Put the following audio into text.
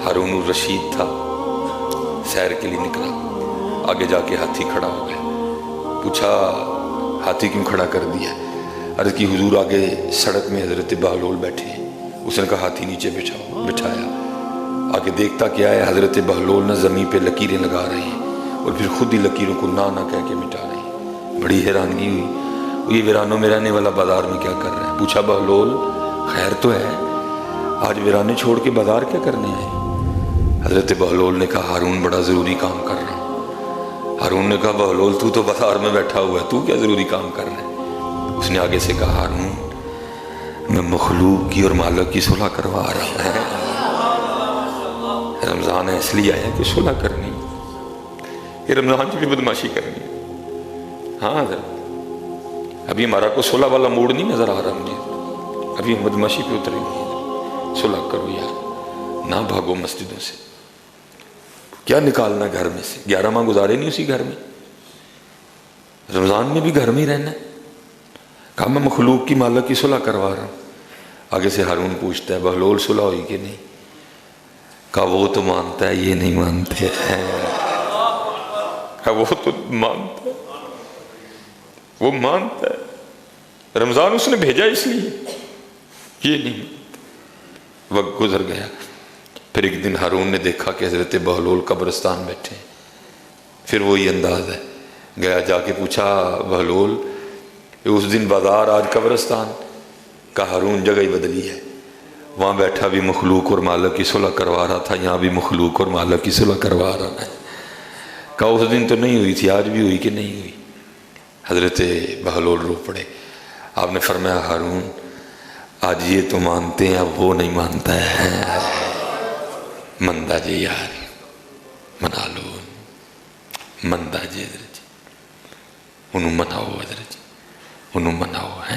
ہارون الرشید تھا، سیر کے لیے نکلا، آگے جا کے ہاتھی کھڑا ہو گیا، پوچھا ہاتھی کیوں کھڑا کر دیا؟ عرض کی حضور آگے سڑک میں حضرت بہلول بیٹھے ہیں۔ اس نے کہا ہاتھی نیچے بٹھایا، آگے دیکھتا کیا ہے، حضرت بہلول نہ زمین پہ لکیریں لگا رہے ہیں اور پھر خود ہی لکیروں کو نہ کہہ کے مٹا رہے ہیں۔ بڑی حیرانگی ہوئی، یہ ویرانوں میں رہنے والا بازار میں کیا کر رہا ہے؟ پوچھا بہلول خیر تو ہے، آج ویرانے چھوڑ کے بازار کیا کرنے آئے؟ حضرت بہلول نے کہا ہارون بڑا ضروری کام کر رہا ہوں۔ ہارون نے کہا بہلول تو بازار میں بیٹھا ہوا ہے، تو کیا ضروری کام کر رہا ہے؟ اس نے آگے سے کہا ہارون میں مخلوق کی اور مالک کی صلح کروا رہا ہوں۔ رمضان ہے اس لیے آیا کہ صلح کرنی، یہ رمضان کی بھی بدماشی کرنی۔ ہاں حضرت ابھی ہمارا کو صلح والا موڈ نہیں نظر آ رہا مجھے، ابھی بدماشی پہ اتریں گے۔ صلح کرو یار، نہ بھاگو مسجدوں سے، کیا نکالنا گھر میں سے؟ 11 ماہ گزارے نہیں اسی گھر میں، رمضان میں بھی گھر میں ہی رہنا ہے۔ کہا میں مخلوق کی مالک کی صلح کروا رہا ہوں۔ آگے سے ہارون پوچھتا ہے بہلول صلح ہوئی کہ نہیں؟ کہا وہ تو مانتا ہے، یہ نہیں مانتے ہیں۔ کہا وہ تو مانتا ہے، وہ مانتا ہے، رمضان اس نے بھیجا اس لیے، یہ نہیں مانتا۔ وقت گزر گیا، پھر ایک دن ہارون نے دیکھا کہ حضرت بہلول قبرستان بیٹھے ہیں، پھر وہی انداز ہے، گیا جا کے پوچھا بہلول اس دن بازار آج قبرستان؟ کہا ہارون جگہ ہی بدلی ہے، وہاں بیٹھا بھی مخلوق اور مالک کی صلح کروا رہا تھا، یہاں بھی مخلوق اور مالک کی صلح کروا رہا ہے۔ کہا اس دن تو نہیں ہوئی تھی، آج بھی ہوئی کہ نہیں ہوئی؟ حضرت بہلول رو پڑے۔ آپ نے فرمایا ہارون آج یہ تو مانتے ہیں، اب وہ نہیں مانتا ہے، مندہ جی یار منا لو، مندہ جی حضرت جی انہوں مناؤ، حضرت جی انہوں مناؤ ہے۔